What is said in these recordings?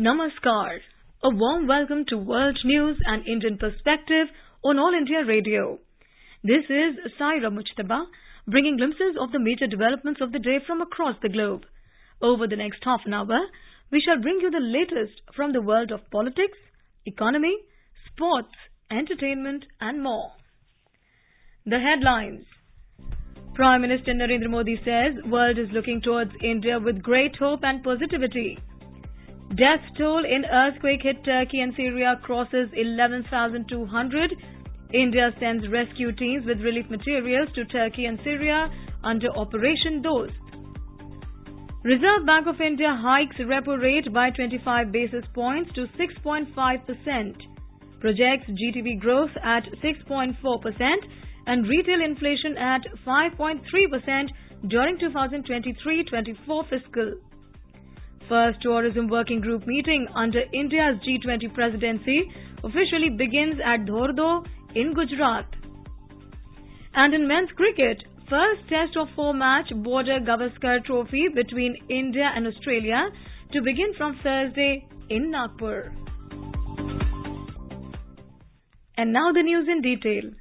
Namaskar. A warm welcome to World News and Indian Perspective on All India Radio. This is Saira Mujtaba, bringing glimpses of the major developments of the day from across the globe. Over the next half an hour, we shall bring you the latest from the world of politics, economy, sports, entertainment and more. The headlines. Prime Minister Narendra Modi says world is looking towards India with great hope and positivity. Death toll in earthquake-hit Turkey and Syria crosses 11,200. India sends rescue teams with relief materials to Turkey and Syria under Operation Dost. Reserve Bank of India hikes repo rate by 25 basis points to 6.5%. Projects GDP growth at 6.4% and retail inflation at 5.3% during 2023-24 fiscal. First tourism working group meeting under India's G20 presidency officially begins at Dhordo in Gujarat. And in men's cricket, first test of 4-match Border Gavaskar Trophy between India and Australia to begin from Thursday in Nagpur. And now the news in detail.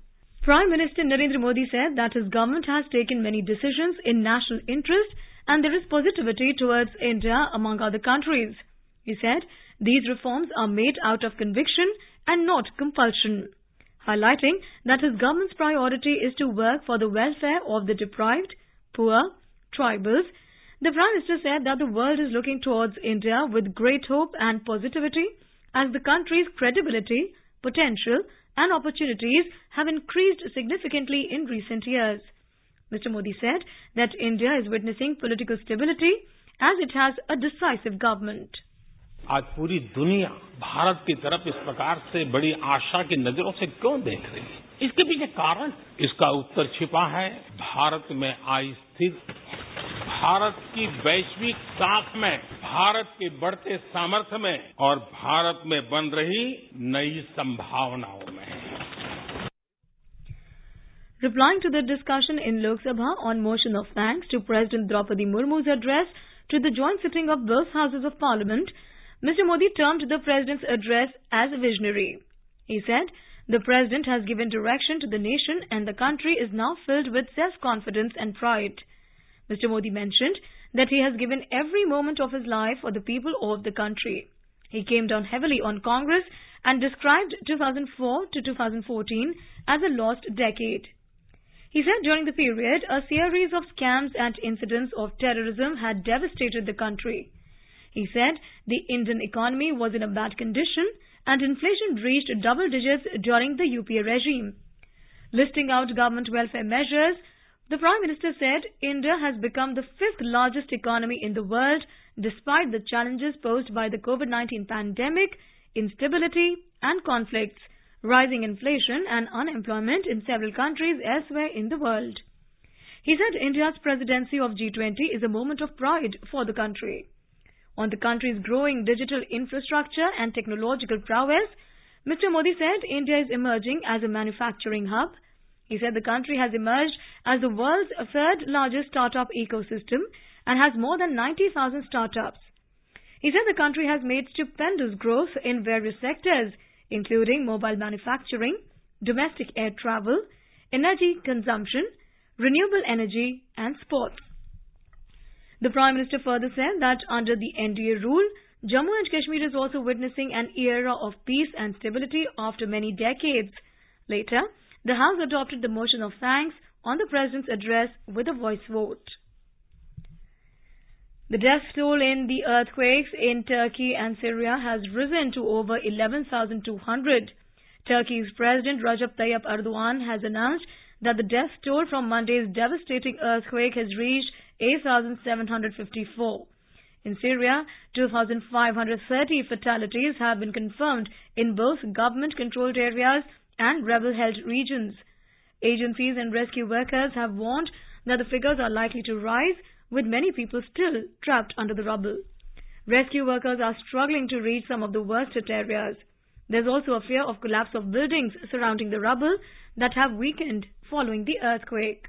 Prime Minister Narendra Modi said that his government has taken many decisions in national interest and there is positivity towards India among other countries. He said these reforms are made out of conviction and not compulsion, highlighting that his government's priority is to work for the welfare of the deprived, poor, tribals. The Prime Minister said that the world is looking towards India with great hope and positivity as the country's credibility, potential and opportunities have increased significantly in recent years. Mr. Modi said that India is witnessing political stability as it has a decisive government. आज पूरी दुनिया भारत की तरफ इस प्रकार से बड़ी आशा की नजरों से क्यों देख रही है? इसके पीछे कारण, इसका उत्तर छिपा है भारत में आई स्थिति, भारत की वैश्विक साख में, भारत के बढ़ते सामर्थ्य में और भारत में बन रही नई संभावनाओं में. Replying to the discussion in Lok Sabha on motion of thanks to President Draupadi Murmu's address to the joint sitting of both houses of parliament, Mr. Modi termed the President's address as visionary. He said the President has given direction to the nation and the country is now filled with self-confidence and pride. Mr. Modi mentioned that he has given every moment of his life for the people of the country. He came down heavily on Congress and described 2004 to 2014 as a lost decade. He said during the period, a series of scams and incidents of terrorism had devastated the country. He said the Indian economy was in a bad condition and inflation reached double digits during the UPA regime. Listing out government welfare measures, the Prime Minister said India has become the 5th largest economy in the world despite the challenges posed by the COVID-19 pandemic, instability and conflicts, rising inflation and unemployment in several countries elsewhere in the world. He said India's presidency of G20 is a moment of pride for the country. On the country's growing digital infrastructure and technological prowess, Mr. Modi said India is emerging as a manufacturing hub. He said the country has emerged as the world's 3rd largest startup ecosystem and has more than 90,000 startups. He said the country has made stupendous growth in various sectors, including mobile manufacturing, domestic air travel, energy consumption, renewable energy and sports. The Prime Minister further said that under the NDA rule, Jammu and Kashmir is also witnessing an era of peace and stability after many decades. Later, the House adopted the motion of thanks on the President's address with a voice vote. The death toll in the earthquakes in Turkey and Syria has risen to over 11,200. Turkey's President Recep Tayyip Erdogan has announced that the death toll from Monday's devastating earthquake has reached 8,754. In Syria, 2,530 fatalities have been confirmed in both government-controlled areas and rebel-held regions. Agencies and rescue workers have warned that the figures are likely to rise, with many people still trapped under the rubble. Rescue workers are struggling to reach some of the worst hit areas. There's also a fear of collapse of buildings surrounding the rubble that have weakened following the earthquake.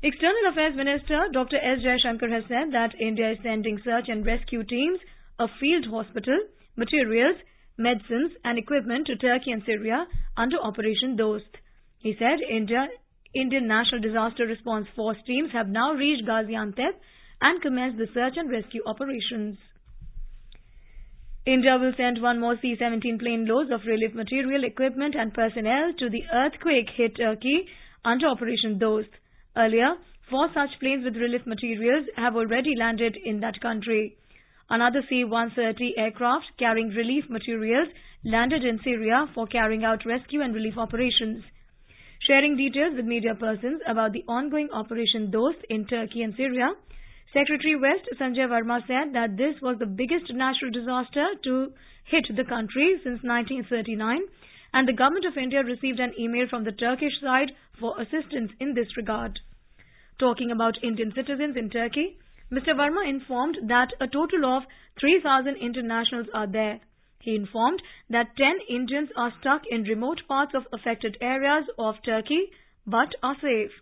External Affairs Minister Dr. S. Jaishankar has said that India is sending search and rescue teams, a field hospital, materials, medicines and equipment to Turkey and Syria under Operation Dost. He said Indian National Disaster Response Force teams have now reached Gaziantep and commenced the search and rescue operations. India will send one more C-17 plane loads of relief material, equipment and personnel to the earthquake-hit Turkey under Operation Dost. Earlier, 4 such planes with relief materials have already landed in that country. Another C-130 aircraft carrying relief materials landed in Syria for carrying out rescue and relief operations. Sharing details with media persons about the ongoing Operation Dost in Turkey and Syria, Secretary West Sanjay Verma said that this was the biggest natural disaster to hit the country since 1939, and the Government of India received an email from the Turkish side for assistance in this regard. Talking about Indian citizens in Turkey, Mr. Verma informed that a total of 3,000 Indian nationals are there. He informed that 10 Indians are stuck in remote parts of affected areas of Turkey but are safe.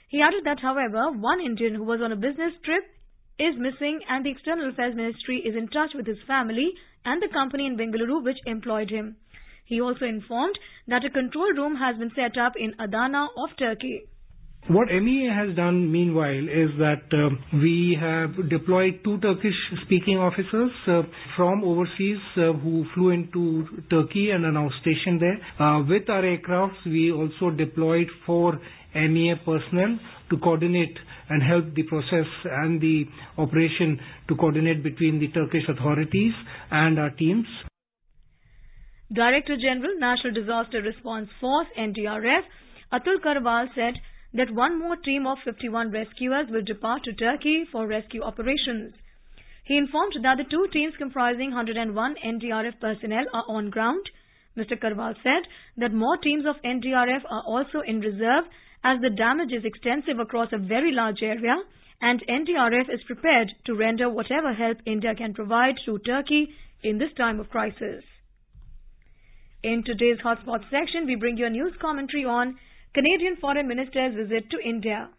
He added that, however, one Indian who was on a business trip is missing and the External Affairs Ministry is in touch with his family and the company in Bengaluru which employed him. He also informed that a control room has been set up in Adana of Turkey. What MEA has done meanwhile is that we have deployed 2 Turkish-speaking officers from overseas who flew into Turkey and are now stationed there. With our aircrafts, we also deployed 4 MEA personnel to coordinate and help the process and the operation to coordinate between the Turkish authorities and our teams. Director General, National Disaster Response Force, NDRF, Atul Karwal said that one more team of 51 rescuers will depart to Turkey for rescue operations. He informed that the 2 teams comprising 101 NDRF personnel are on ground. Mr. Karwal said that more teams of NDRF are also in reserve as the damage is extensive across a very large area and NDRF is prepared to render whatever help India can provide to Turkey in this time of crisis. In today's Hotspot section, we bring you a news commentary on Canadian Foreign Minister's visit to India.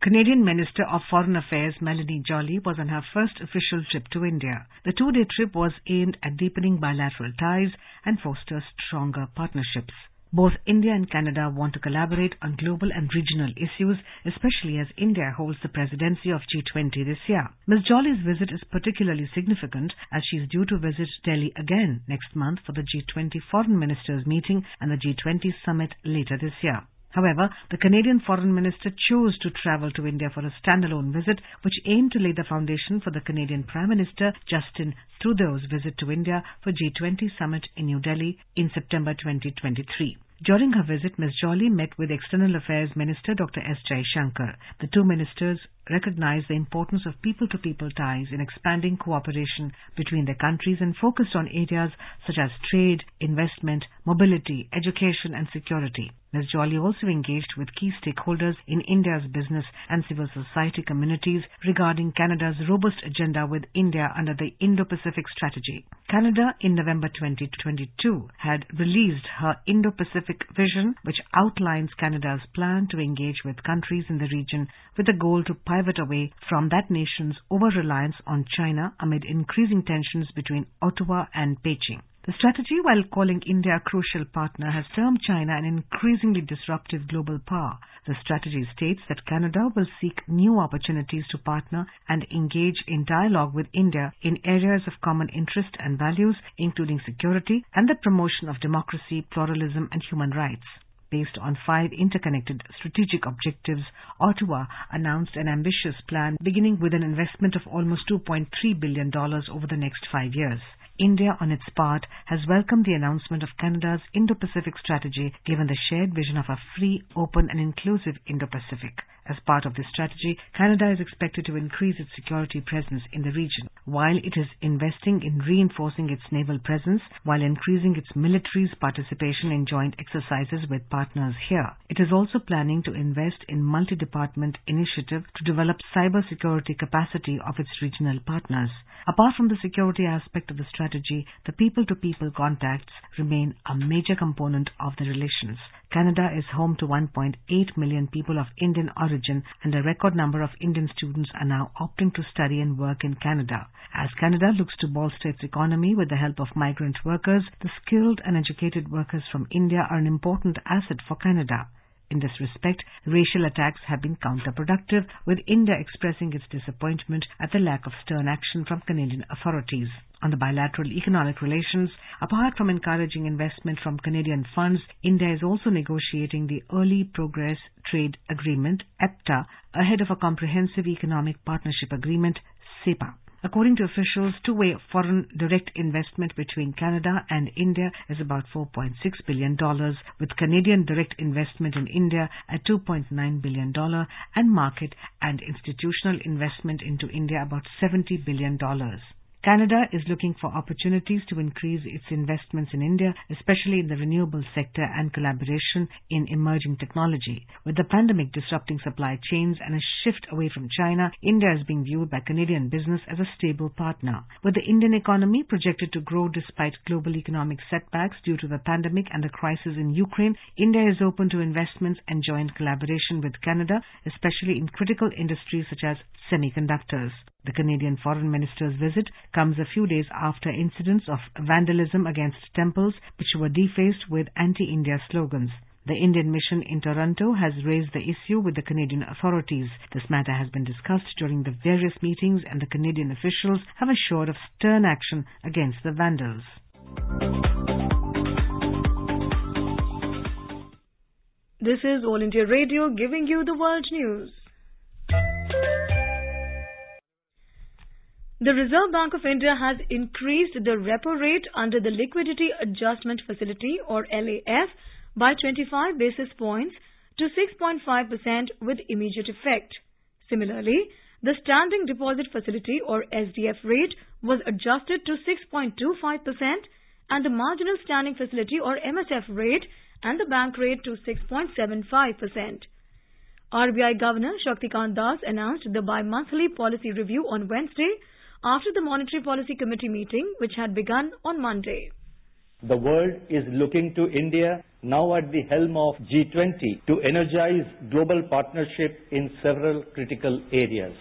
Canadian Minister of Foreign Affairs Melanie Joly was on her first official trip to India. The 2-day trip was aimed at deepening bilateral ties and foster stronger partnerships. Both India and Canada want to collaborate on global and regional issues, especially as India holds the presidency of G20 this year. Ms. Joly's visit is particularly significant as she is due to visit Delhi again next month for the G20 Foreign Ministers meeting and the G20 summit later this year. However, the Canadian Foreign Minister chose to travel to India for a standalone visit, which aimed to lay the foundation for the Canadian Prime Minister Justin Trudeau's visit to India for G20 summit in New Delhi in September 2023. During her visit, Ms. Joly met with External Affairs Minister Dr. S. Jaishankar. The 2 ministers recognized the importance of people-to-people ties in expanding cooperation between their countries and focused on areas such as trade, investment, mobility, education and security. Ms. Joly also engaged with key stakeholders in India's business and civil society communities regarding Canada's robust agenda with India under the Indo-Pacific Strategy. Canada, in November 2022, had released her Indo-Pacific Vision, which outlines Canada's plan to engage with countries in the region with a goal to pivot away from that nation's over-reliance on China amid increasing tensions between Ottawa and Beijing. The strategy, while calling India a crucial partner, has termed China an increasingly disruptive global power. The strategy states that Canada will seek new opportunities to partner and engage in dialogue with India in areas of common interest and values, including security and the promotion of democracy, pluralism and human rights. Based on 5 interconnected strategic objectives, Ottawa announced an ambitious plan beginning with an investment of almost $2.3 billion over the next 5 years. India, on its part, has welcomed the announcement of Canada's Indo-Pacific strategy, given the shared vision of a free, open and inclusive Indo-Pacific. As part of this strategy, Canada is expected to increase its security presence in the region. while it is investing in reinforcing its naval presence while increasing its military's participation in joint exercises with partners here. It is also planning to invest in multi-department initiative to develop cyber-security capacity of its regional partners. Apart from the security aspect of the strategy, the people-to-people contacts remain a major component of the relations. Canada is home to 1.8 million people of Indian origin, and a record number of Indian students are now opting to study and work in Canada. As Canada looks to bolster its economy with the help of migrant workers, the skilled and educated workers from India are an important asset for Canada. In this respect, racial attacks have been counterproductive, with India expressing its disappointment at the lack of stern action from Canadian authorities. On the bilateral economic relations, apart from encouraging investment from Canadian funds, India is also negotiating the Early Progress Trade Agreement, EPTA, ahead of a comprehensive economic partnership agreement, CEPA. According to officials, two-way foreign direct investment between Canada and India is about $4.6 billion, with Canadian direct investment in India at $2.9 billion and market and institutional investment into India about $70 billion. Canada is looking for opportunities to increase its investments in India, especially in the renewable sector and collaboration in emerging technology. With the pandemic disrupting supply chains and a shift away from China, India is being viewed by Canadian business as a stable partner. With the Indian economy projected to grow despite global economic setbacks due to the pandemic and the crisis in Ukraine, India is open to investments and joint collaboration with Canada, especially in critical industries such as semiconductors. The Canadian Foreign Minister's visit comes a few days after incidents of vandalism against temples which were defaced with anti-India slogans. The Indian mission in Toronto has raised the issue with the Canadian authorities. This matter has been discussed during the various meetings, and the Canadian officials have assured of stern action against the vandals. This is All India Radio giving you the world news. The Reserve Bank of India has increased the repo rate under the Liquidity Adjustment Facility, or LAF, by 25 basis points to 6.5% with immediate effect. Similarly, the Standing Deposit Facility, or SDF rate, was adjusted to 6.25% and the Marginal Standing Facility, or MSF rate, and the bank rate to 6.75%. RBI Governor Shaktikant Das announced the bi-monthly policy review on Wednesday after the Monetary Policy Committee meeting, which had begun on Monday. The world is looking to India now at the helm of G20 to energize global partnership in several critical areas.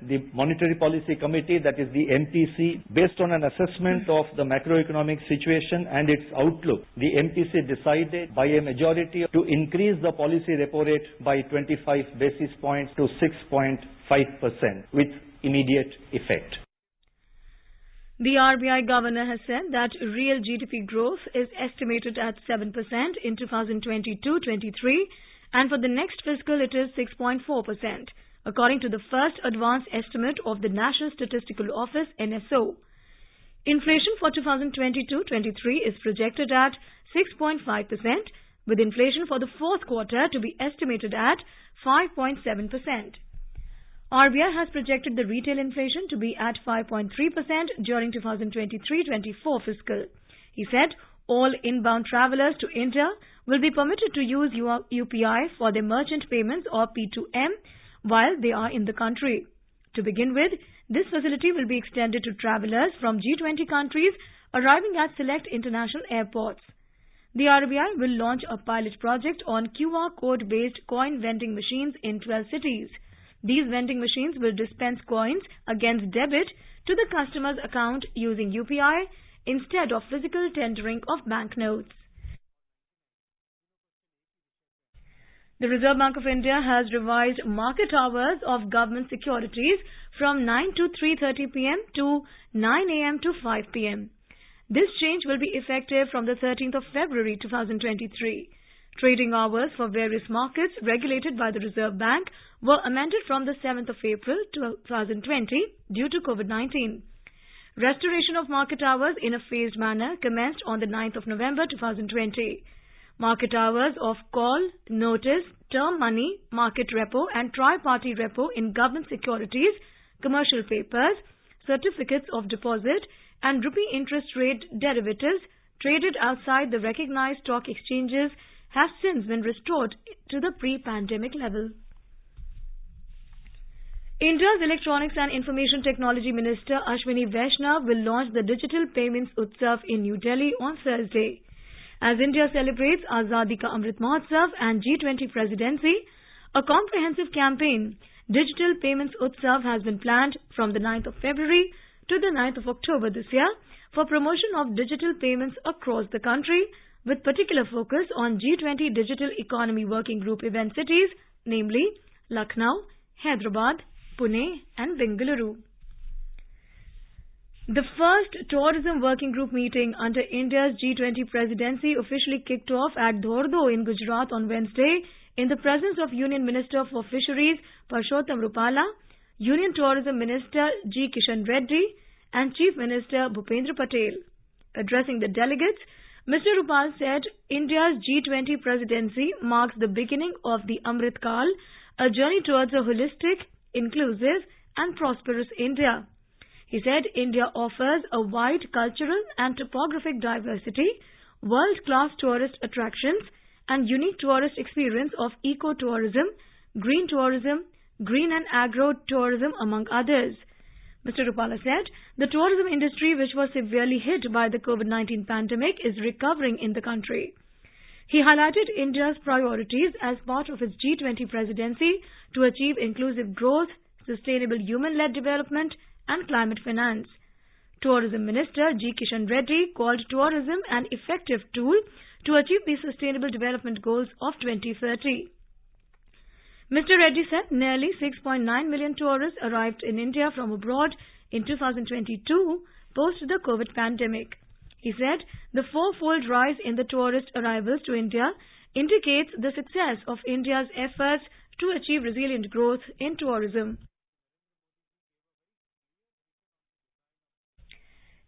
The Monetary Policy Committee, that is the MPC, based on an assessment of the macroeconomic situation and its outlook, the MPC decided by a majority to increase the policy repo rate by 25 basis points to 6.5% with immediate effect. The RBI governor has said that real GDP growth is estimated at 7% in 2022-23, and for the next fiscal it is 6.4%, according to the first advance estimate of the National Statistical Office, NSO. Inflation for 2022-23 is projected at 6.5%, with inflation for the fourth quarter to be estimated at 5.7%. RBI has projected the retail inflation to be at 5.3% during 2023-24 fiscal. He said all inbound travelers to India will be permitted to use UPI for their merchant payments, or P2M, while they are in the country. To begin with, this facility will be extended to travelers from G20 countries arriving at select international airports. The RBI will launch a pilot project on QR code-based coin vending machines in 12 cities. These vending machines will dispense coins against debit to the customer's account using UPI instead of physical tendering of banknotes. The Reserve Bank of India has revised market hours of government securities from 9 to 3:30 p.m. to 9 a.m. to 5 p.m. This change will be effective from the 13th of February 2023. Trading hours for various markets regulated by the Reserve Bank were amended from the 7th of April 2020 due to COVID-19. Restoration of market hours in a phased manner commenced on the 9th of November 2020. Market hours of call, notice, term money, market repo and tri-party repo in government securities, commercial papers, certificates of deposit and rupee interest rate derivatives traded outside the recognized stock exchanges have since been restored to the pre-pandemic level. India's Electronics and Information Technology Minister Ashwini Vaishnav will launch the Digital Payments Utsav in New Delhi on Thursday. As India celebrates Azadi Ka Amrit Mahotsav and G20 presidency, a comprehensive campaign, Digital Payments Utsav, has been planned from the 9th of February to the 9th of October this year for promotion of digital payments across the country, with particular focus on G20 Digital Economy Working Group event cities, namely Lucknow, Hyderabad, Pune and Bengaluru. The first tourism working group meeting under India's G20 presidency officially kicked off at Dhordo in Gujarat on Wednesday in the presence of Union Minister for Fisheries Parshottam Rupala, Union Tourism Minister G. Kishan Reddy and Chief Minister Bhupendra Patel. Addressing the delegates, Mr. Rupal said India's G20 presidency marks the beginning of the Amrit Kal, a journey towards a holistic, inclusive and prosperous India. He said India offers a wide cultural and topographic diversity, world-class tourist attractions and unique tourist experience of eco-tourism, green and agro-tourism among others. Mr. Rupala said the tourism industry, which was severely hit by the COVID-19 pandemic, is recovering in the country. He highlighted India's priorities as part of its G20 presidency to achieve inclusive growth, sustainable human-led development and climate finance. Tourism Minister G. Kishan Reddy called tourism an effective tool to achieve the Sustainable Development Goals of 2030. Mr. Reddy said nearly 6.9 million tourists arrived in India from abroad in 2022 post the COVID pandemic. He said the fourfold rise in the tourist arrivals to India indicates the success of India's efforts to achieve resilient growth in tourism.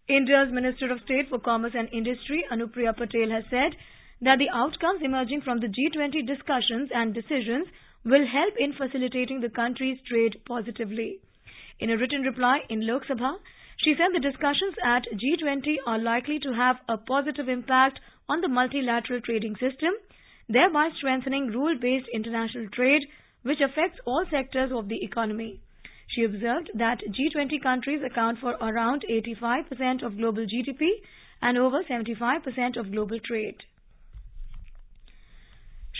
India's Minister of State for Commerce and Industry, Anupriya Patel, has said that the outcomes emerging from the G20 discussions and decisions will help in facilitating the country's trade positively. In a written reply in Lok Sabha, she said the discussions at G20 are likely to have a positive impact on the multilateral trading system, thereby strengthening rule-based international trade, which affects all sectors of the economy. She observed that G20 countries account for around 85% of global GDP and over 75% of global trade.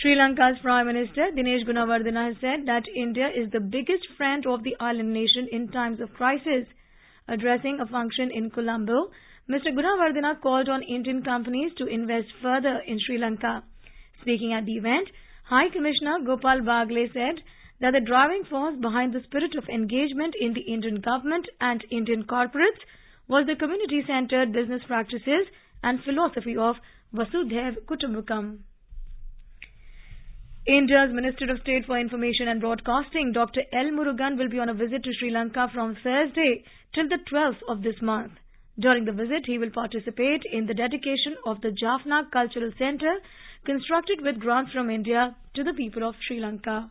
Sri Lanka's Prime Minister Dinesh Gunawardena has said that India is the biggest friend of the island nation in times of crisis. Addressing a function in Colombo, Mr. Gunawardena called on Indian companies to invest further in Sri Lanka. Speaking at the event, High Commissioner Gopal Bagle said that the driving force behind the spirit of engagement in the Indian government and Indian corporates was the community-centered business practices and philosophy of Vasudhaiv Kutumbakam. India's Minister of State for Information and Broadcasting, Dr. L. Murugan, will be on a visit to Sri Lanka from Thursday till the 12th of this month. During the visit, he will participate in the dedication of the Jaffna Cultural Centre, constructed with grants from India to the people of Sri Lanka.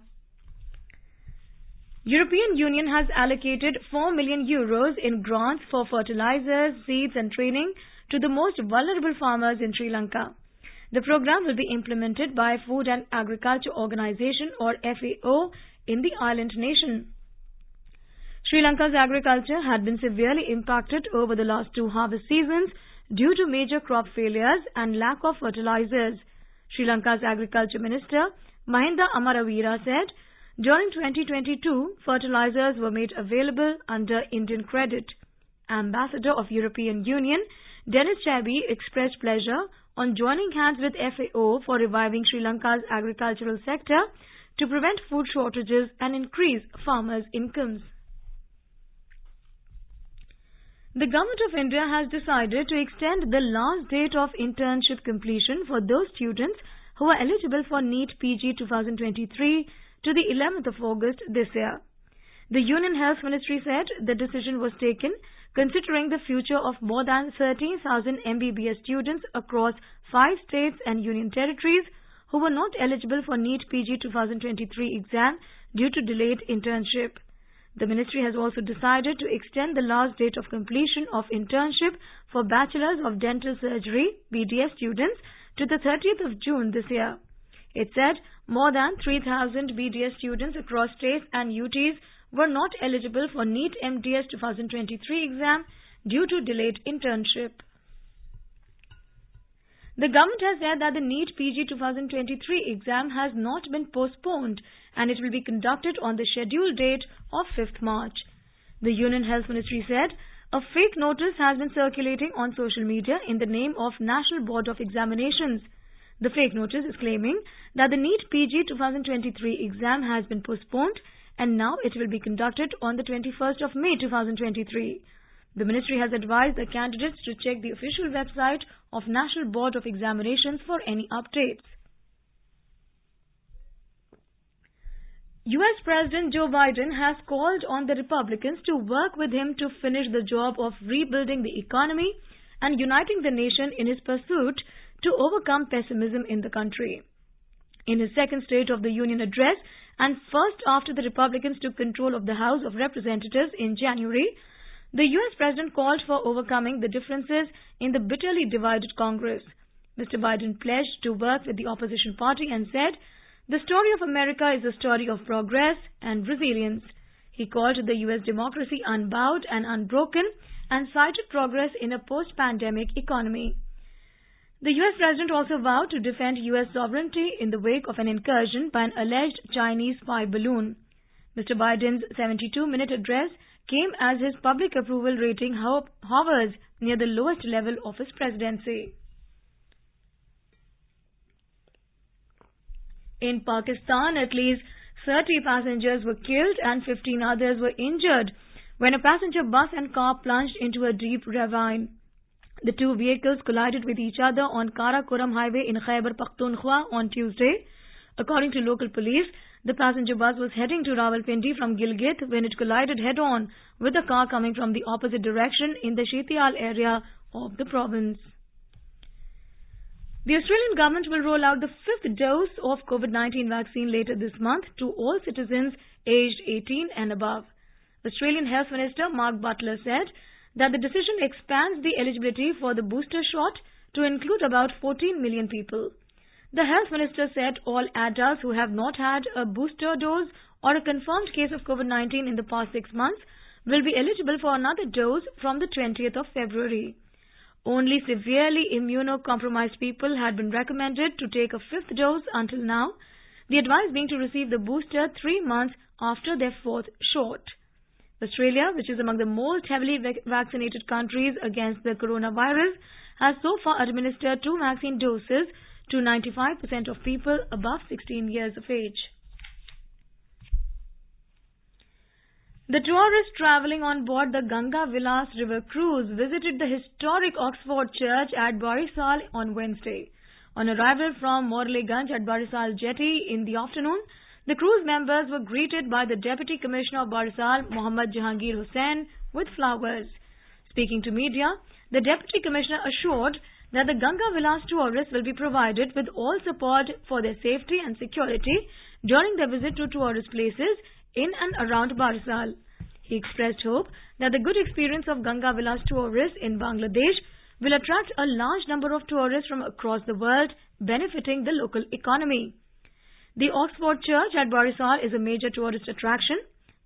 European Union has allocated 4 million euros in grants for fertilizers, seeds and training to the most vulnerable farmers in Sri Lanka. The program will be implemented by Food and Agriculture Organization or FAO in the island nation. Sri Lanka's agriculture had been severely impacted over the last two harvest seasons due to major crop failures and lack of fertilizers. Sri Lanka's Agriculture Minister Mahinda Amaravira said during 2022, fertilizers were made available under Indian credit. Ambassador of European Union Dennis Chabi expressed pleasure on joining hands with FAO for reviving Sri Lanka's agricultural sector to prevent food shortages and increase farmers' incomes. The Government of India has decided to extend the last date of internship completion for those students who are eligible for NEET PG 2023 to the 11th of August this year. The Union Health Ministry said the decision was taken considering the future of more than 13,000 MBBS students across 5 states and union territories who were not eligible for NEET PG 2023 exam due to delayed internship. The ministry has also decided to extend the last date of completion of internship for Bachelors of Dental Surgery (BDS) students to the 30th of June this year. It said more than 3,000 BDS students across states and UTs were not eligible for NEET MDS 2023 exam due to delayed internship. The government has said that the NEET PG 2023 exam has not been postponed and it will be conducted on the scheduled date of 5th March. The Union Health Ministry said a fake notice has been circulating on social media in the name of National Board of Examinations. The fake notice is claiming that the NEET PG 2023 exam has been postponed and now it will be conducted on the 21st of May 2023. The ministry has advised the candidates to check the official website of National Board of Examinations for any updates. US President Joe Biden has called on the Republicans to work with him to finish the job of rebuilding the economy and uniting the nation in his pursuit to overcome pessimism in the country. In his second State of the Union address and first after the Republicans took control of the House of Representatives in January, the US President called for overcoming the differences in the bitterly divided Congress. Mr. Biden pledged to work with the opposition party and said, "The story of America is a story of progress and resilience." He called the US democracy unbowed and unbroken and cited progress in a post-pandemic economy. The US President also vowed to defend US sovereignty in the wake of an incursion by an alleged Chinese spy balloon. Mr. Biden's 72-minute address came as his public approval rating hovers near the lowest level of his presidency. In Pakistan, at least 30 passengers were killed and 15 others were injured when a passenger bus and car plunged into a deep ravine. The two vehicles collided with each other on Karakoram Highway in Khyber Pakhtunkhwa on Tuesday. According to local police, the passenger bus was heading to Rawalpindi from Gilgit when it collided head-on with a car coming from the opposite direction in the Shitial area of the province. The Australian government will roll out the 5th dose of COVID-19 vaccine later this month to all citizens aged 18 and above. Australian Health Minister Mark Butler said that the decision expands the eligibility for the booster shot to include about 14 million people. The Health Minister said all adults who have not had a booster dose or a confirmed case of COVID-19 in the past 6 months will be eligible for another dose from the 20th of February. Only severely immunocompromised people had been recommended to take a 5th dose until now, the advice being to receive the booster 3 months after their 4th shot. Australia, which is among the most heavily vaccinated countries against the coronavirus, has so far administered 2 vaccine doses to 95% of people above 16 years of age. The tourists travelling on board the Ganga Vilas River cruise visited the historic Oxford Church at Barisal on Wednesday. On arrival from Morleganj at Barisal Jetty in the afternoon, the cruise members were greeted by the Deputy Commissioner of Barisal, Mohammad Jahangir Hussain, with flowers. Speaking to media, the Deputy Commissioner assured that the Ganga Vilas tourists will be provided with all support for their safety and security during their visit to tourist places in and around Barisal. He expressed hope that the good experience of Ganga Vilas tourists in Bangladesh will attract a large number of tourists from across the world, benefiting the local economy. The Oxford Church at Barisal is a major tourist attraction.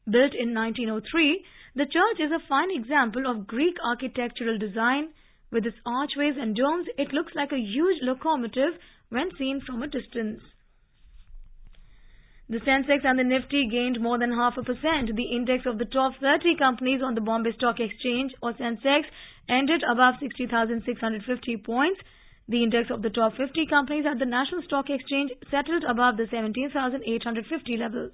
Built in 1903, the church is a fine example of Greek architectural design. With its archways and domes, it looks like a huge locomotive when seen from a distance. The Sensex and the Nifty gained more than 0.5%. The index of the top 30 companies on the Bombay Stock Exchange, or Sensex, ended above 60,650 points. The index of the top 50 companies at the National Stock Exchange settled above the 17,850 level.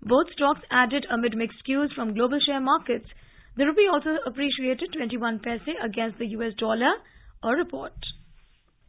Both stocks added amid mixed cues from global share markets. The rupee also appreciated 21 paise against the US dollar, a report.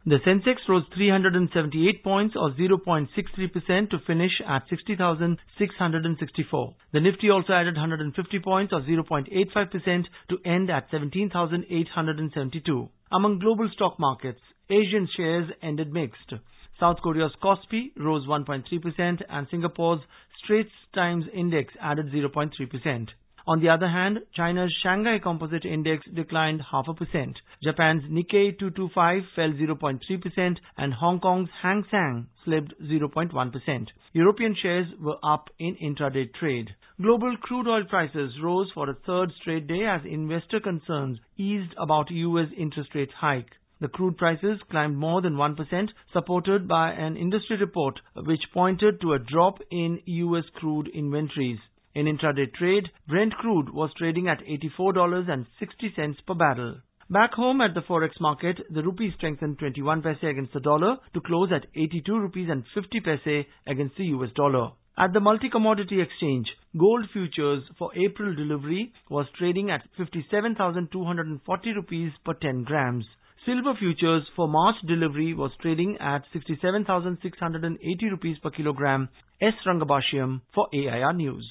The Sensex rose 378 points or 0.63% to finish at 60,664. The Nifty also added 150 points or 0.85% to end at 17,872. Among global stock markets, Asian shares ended mixed. South Korea's Kospi rose 1.3% and Singapore's Straits Times Index added 0.3%. On the other hand, China's Shanghai Composite Index declined 0.5%. Japan's Nikkei 225 fell 0.3% and Hong Kong's Hang Seng slipped 0.1%. European shares were up in intraday trade. Global crude oil prices rose for a third straight day as investor concerns eased about U.S. interest rate hike. The crude prices climbed more than 1%, supported by an industry report which pointed to a drop in U.S. crude inventories. In intraday trade, Brent crude was trading at $84.60 per barrel. Back home at the forex market, the rupee strengthened 21 paise against the dollar to close at 82 rupees and 50 paise against the US dollar. At the multi-commodity exchange, gold futures for April delivery was trading at 57,240 rupees per 10 grams. Silver futures for March delivery was trading at 67,680 rupees per kilogram. S. Rangabashiam for AIR News.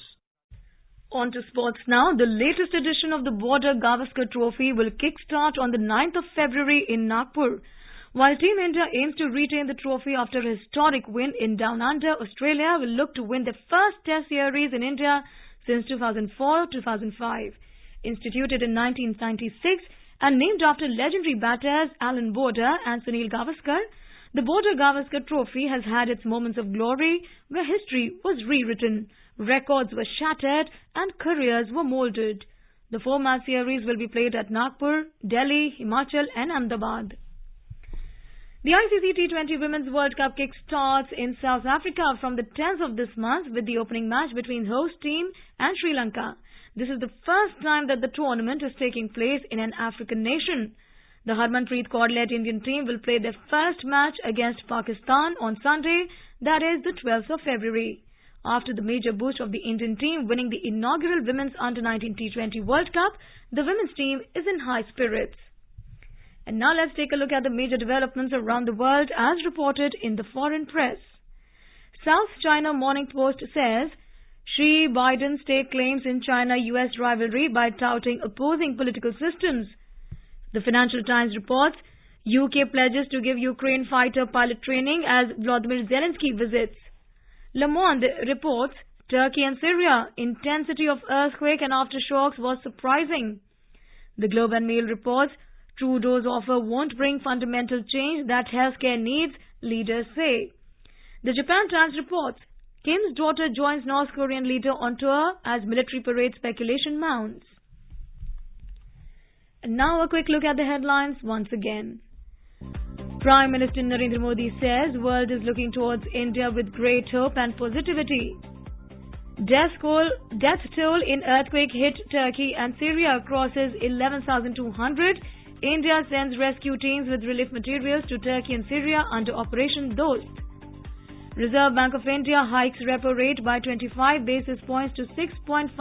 On to sports now. The latest edition of the Border Gavaskar Trophy will kickstart on the 9th of February in Nagpur. While Team India aims to retain the trophy after a historic win in Down Under, Australia will look to win their first Test series in India since 2004-2005. Instituted in 1996 and named after legendary batters Alan Border and Sunil Gavaskar, the Border Gavaskar Trophy has had its moments of glory where history was rewritten, records were shattered and careers were molded. The 4-match series will be played at Nagpur, Delhi, Himachal and Ahmedabad. The ICC T20 Women's World Cup kick-starts in South Africa from the 10th of this month with the opening match between host team and Sri Lanka. This is the first time that the tournament is taking place in an African nation. The Harmanpreet Kaur-led Indian team will play their first match against Pakistan on Sunday, that is the 12th of February. After the major boost of the Indian team winning the inaugural Women's Under-19 T20 World Cup, the women's team is in high spirits. And now let's take a look at the major developments around the world as reported in the foreign press. South China Morning Post says, Xi Biden stake claims in China-US rivalry by touting opposing political systems. The Financial Times reports, UK pledges to give Ukraine fighter pilot training as Vladimir Zelensky visits. Le Monde reports, Turkey and Syria, intensity of earthquake and aftershocks was surprising. The Globe and Mail reports, Trudeau's offer won't bring fundamental change that healthcare needs, leaders say. The Japan Times reports, Kim's daughter joins North Korean leader on tour as military parade speculation mounts. And now a quick look at the headlines once again. Prime Minister Narendra Modi says world is looking towards India with great hope and positivity. Death toll in earthquake hit Turkey and Syria crosses 11,200. India sends rescue teams with relief materials to Turkey and Syria under Operation Dost. Reserve Bank of India hikes repo rate by 25 basis points to 6.5%,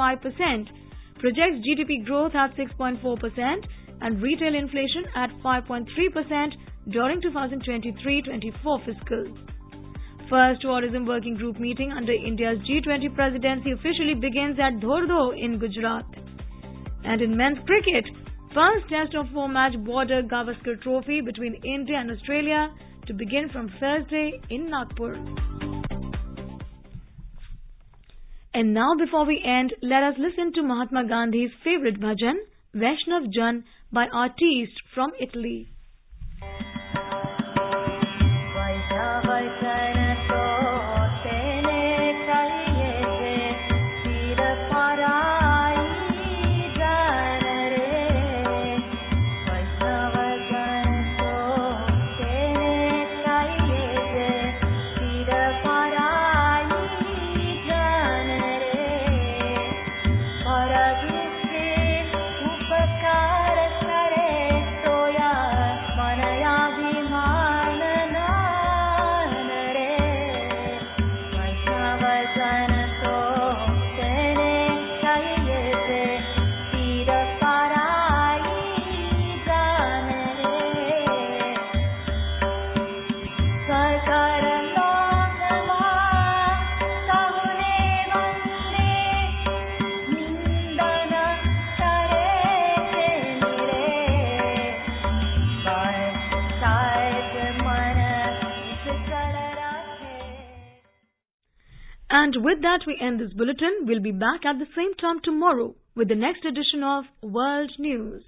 projects GDP growth at 6.4% and retail inflation at 5.3% during 2023-24 fiscal. First Tourism Working Group meeting under India's G20 presidency officially begins at Dhordo in Gujarat. And in men's cricket, first test of 4-match Border Gavaskar Trophy between India and Australia to begin from Thursday in Nagpur. And now before we end, let us listen to Mahatma Gandhi's favorite bhajan, Vaishnav Jan, by artistes from Italy. And with that, we end this bulletin. We'll be back at the same time tomorrow with the next edition of World News.